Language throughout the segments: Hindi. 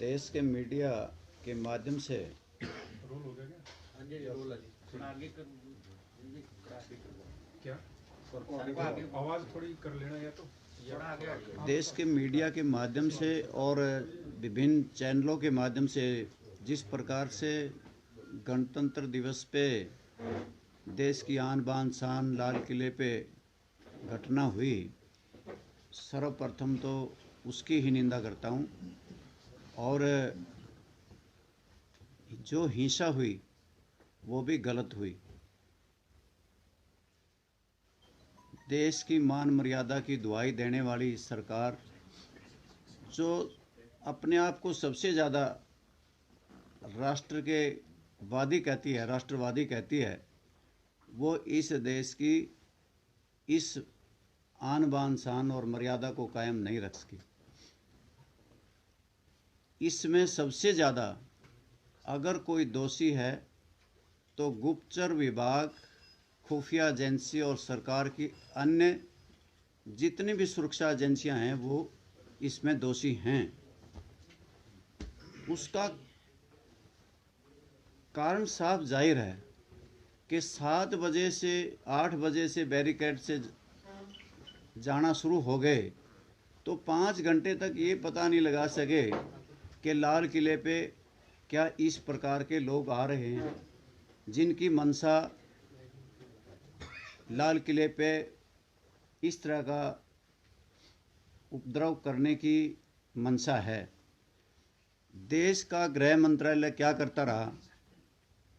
देश के मीडिया के माध्यम से रोल हो गया क्या? हाँ जी रोल है जी। थोड़ा आगे कर क्या क्या आवाज़ थोड़ी कर लेना या तो थोड़ा आगे हटिए। देश के मीडिया के माध्यम से और विभिन्न चैनलों के माध्यम से जिस प्रकार से गणतंत्र दिवस पे देश की आन बान शान लाल किले पे घटना हुई, सर्वप्रथम तो उसकी ही निंदा करता हूँ। और जो हिंसा हुई वो भी गलत हुई। देश की मान मर्यादा की दुहाई देने वाली सरकार जो अपने आप को सबसे ज़्यादा राष्ट्र के वादी कहती है, राष्ट्रवादी कहती है, वो इस देश की इस आन बान शान और मर्यादा को कायम नहीं रख सकी। इसमें सबसे ज़्यादा अगर कोई दोषी है तो गुप्तचर विभाग, खुफिया एजेंसी और सरकार की अन्य जितनी भी सुरक्षा एजेंसियां हैं वो इसमें दोषी हैं। उसका कारण साफ जाहिर है कि 7 बजे से 8 बजे से बैरिकेड से जाना शुरू हो गए तो 5 घंटे तक ये पता नहीं लगा सके कि लाल किले पे क्या इस प्रकार के लोग आ रहे हैं जिनकी मंशा लाल किले पे इस तरह का उपद्रव करने की मंशा है। देश का गृह मंत्रालय क्या करता रहा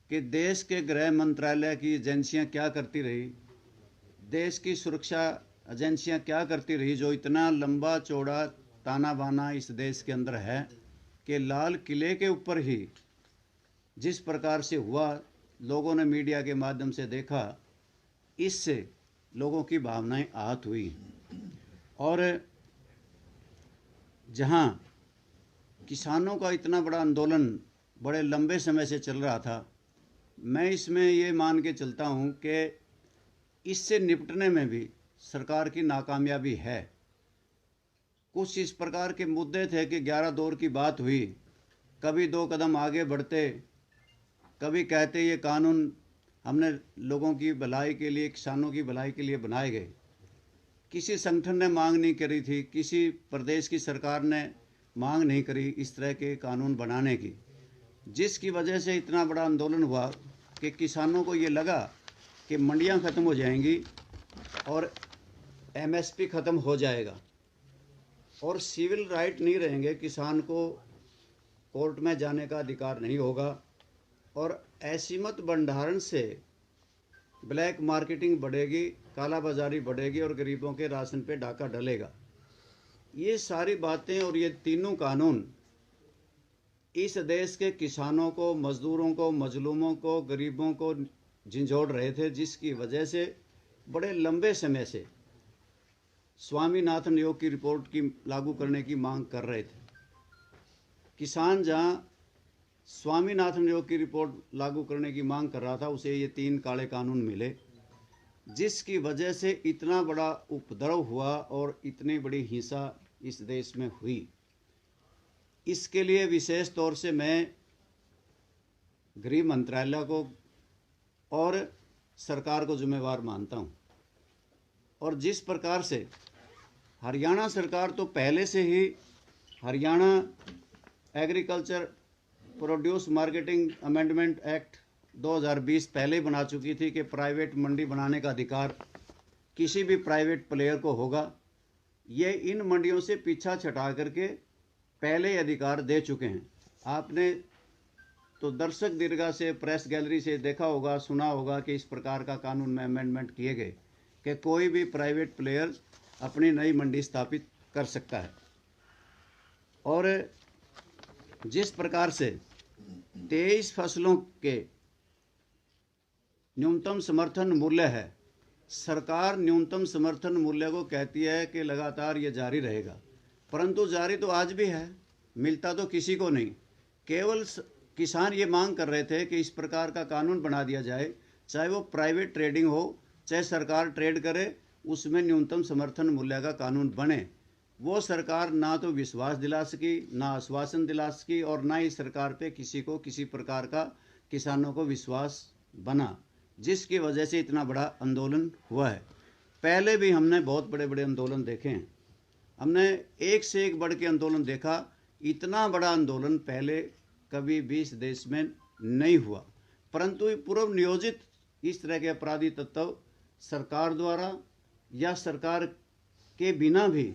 कि देश के गृह मंत्रालय की एजेंसियां क्या करती रही, देश की सुरक्षा एजेंसियां क्या करती रही, जो इतना लंबा चौड़ा ताना बाना इस देश के अंदर है कि लाल किले के ऊपर ही जिस प्रकार से हुआ, लोगों ने मीडिया के माध्यम से देखा, इससे लोगों की भावनाएं आहत हुई। और जहां किसानों का इतना बड़ा आंदोलन बड़े लंबे समय से चल रहा था, मैं इसमें ये मान के चलता हूं कि इससे निपटने में भी सरकार की नाकामयाबी है। कुछ इस प्रकार के मुद्दे थे कि 11 दौर की बात हुई, कभी 2 कदम आगे बढ़ते, कभी कहते ये कानून हमने लोगों की भलाई के लिए, किसानों की भलाई के लिए बनाए गए। किसी संगठन ने मांग नहीं करी थी, किसी प्रदेश की सरकार ने मांग नहीं करी इस तरह के कानून बनाने की, जिसकी वजह से इतना बड़ा आंदोलन हुआ कि किसानों को ये लगा कि मंडियां ख़त्म हो जाएंगी और एमएसपी ख़त्म हो जाएगा और सिविल राइट नहीं रहेंगे, किसान को कोर्ट में जाने का अधिकार नहीं होगा और असीमित भंडारण से ब्लैक मार्केटिंग बढ़ेगी, काला बाजारी बढ़ेगी और गरीबों के राशन पे डाका डलेगा। ये सारी बातें और ये तीनों कानून इस देश के किसानों को, मजदूरों को, मजलूमों को, गरीबों को झंझोड़ रहे थे, जिसकी वजह से बड़े लंबे समय से स्वामीनाथन आयोग की रिपोर्ट की लागू करने की मांग कर रहे थे। किसान जहां स्वामीनाथन आयोग की रिपोर्ट लागू करने की मांग कर रहा था, उसे ये 3 काले कानून मिले, जिसकी वजह से इतना बड़ा उपद्रव हुआ और इतनी बड़ी हिंसा इस देश में हुई। इसके लिए विशेष तौर से मैं गृह मंत्रालय को और सरकार को जिम्मेवार मानता हूं। और जिस प्रकार से हरियाणा सरकार तो पहले से ही Haryana agriculture produce marketing amendment act 2020 पहले ही बना चुकी थी कि प्राइवेट मंडी बनाने का अधिकार किसी भी प्राइवेट प्लेयर को होगा। ये इन मंडियों से पीछा छटा करके पहले ही अधिकार दे चुके हैं। आपने तो दर्शक दीर्घा से, प्रेस गैलरी से देखा होगा, सुना होगा कि इस प्रकार का कानून में अमेंडमेंट किए गए कि कोई भी प्राइवेट प्लेयर अपनी नई मंडी स्थापित कर सकता है। और जिस प्रकार से 23 फसलों के न्यूनतम समर्थन मूल्य है, सरकार न्यूनतम समर्थन मूल्य को कहती है कि लगातार ये जारी रहेगा, परंतु जारी तो आज भी है, मिलता तो किसी को नहीं। केवल किसान ये मांग कर रहे थे कि इस प्रकार का कानून बना दिया जाए, चाहे वो प्राइवेट ट्रेडिंग हो, चाहे सरकार ट्रेड करे, उसमें न्यूनतम समर्थन मूल्य का कानून बने, वो सरकार ना तो विश्वास दिला सकी, ना आश्वासन दिला सकी, और ना ही सरकार पे किसी को किसी प्रकार का किसानों को विश्वास बना, जिसकी वजह से इतना बड़ा आंदोलन हुआ है। पहले भी हमने बहुत बड़े बड़े आंदोलन देखे हैं, हमने एक से एक बढ़ के आंदोलन देखा। इतना बड़ा आंदोलन पहले कभी भी इस देश में नहीं हुआ, परंतु पूर्व नियोजित इस तरह के अपराधी तत्व सरकार द्वारा या सरकार के बिना भी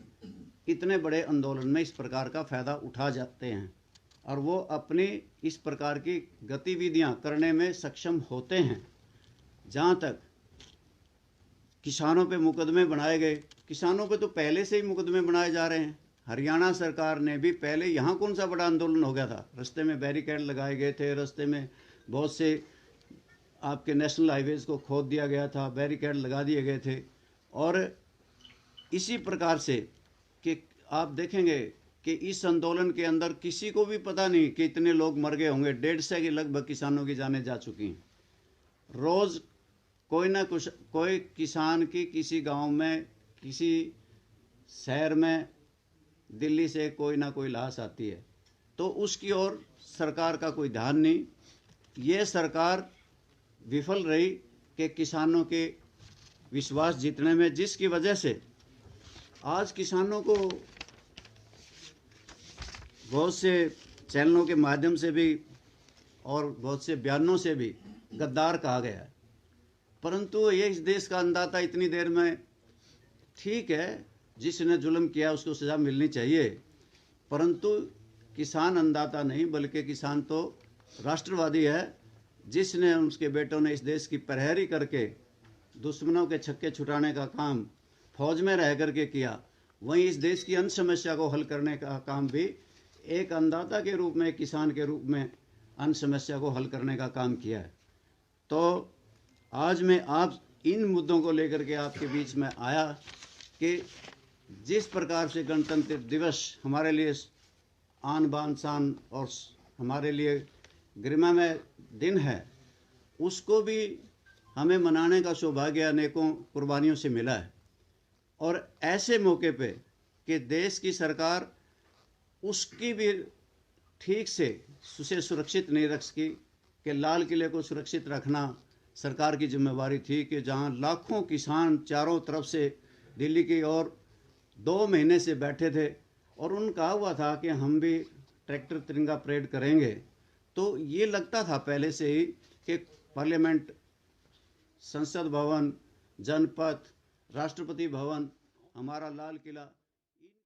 इतने बड़े आंदोलन में इस प्रकार का फ़ायदा उठा जाते हैं, और वो अपनी इस प्रकार की गतिविधियां करने में सक्षम होते हैं। जहाँ तक किसानों पे मुकदमे बनाए गए, किसानों पे तो पहले से ही मुकदमे बनाए जा रहे हैं। हरियाणा सरकार ने भी पहले, यहाँ कौन सा बड़ा आंदोलन हो गया था, रास्ते में बैरिकेड लगाए गए थे, रास्ते में बहुत से आपके नेशनल हाईवेज को खोद दिया गया था, बैरिकेड लगा दिए गए थे। और इसी प्रकार से कि आप देखेंगे कि इस आंदोलन के अंदर किसी को भी पता नहीं कि इतने लोग मर गए होंगे। 150 के लगभग किसानों की जानें जा चुकी हैं। रोज़ कोई ना कुछ, कोई किसान की किसी गांव में, किसी शहर में, दिल्ली से कोई ना कोई लाश आती है, तो उसकी ओर सरकार का कोई ध्यान नहीं। ये सरकार विफल रही कि किसानों के विश्वास जीतने में, जिसकी वजह से आज किसानों को बहुत से चैनलों के माध्यम से भी और बहुत से बयानों से भी गद्दार कहा गया है। परंतु ये इस देश का अन्नदाता इतनी देर में, ठीक है, जिसने जुल्म किया उसको सज़ा मिलनी चाहिए, परंतु किसान अन्नदाता नहीं, बल्कि किसान तो राष्ट्रवादी है, जिसने उसके बेटों ने इस देश की पहरेरी करके दुश्मनों के छक्के छुटाने का काम फौज में रह करके किया। वहीं इस देश की अन्य समस्या को हल करने का काम भी एक अन्नदाता के रूप में, किसान के रूप में अन्य समस्या को हल करने का काम किया है। तो आज मैं आप इन मुद्दों को लेकर के आपके बीच में आया कि जिस प्रकार से गणतंत्र दिवस हमारे लिए आन बान शान और हमारे लिए गरिमामय दिन है, उसको भी हमें मनाने का सौभाग्य अनेकों कुर्बानियों से मिला है। और ऐसे मौके पे कि देश की सरकार उसकी भी ठीक से उसे सुरक्षित नहीं रख सकी, कि लाल किले को सुरक्षित रखना सरकार की जिम्मेवारी थी, कि जहां लाखों किसान चारों तरफ से दिल्ली की ओर 2 महीने से बैठे थे और उनका हुआ था कि हम भी ट्रैक्टर तिरंगा परेड करेंगे। तो ये लगता था पहले से ही कि पार्लियामेंट, संसद भवन, जनपथ, राष्ट्रपति भवन, हमारा लाल किला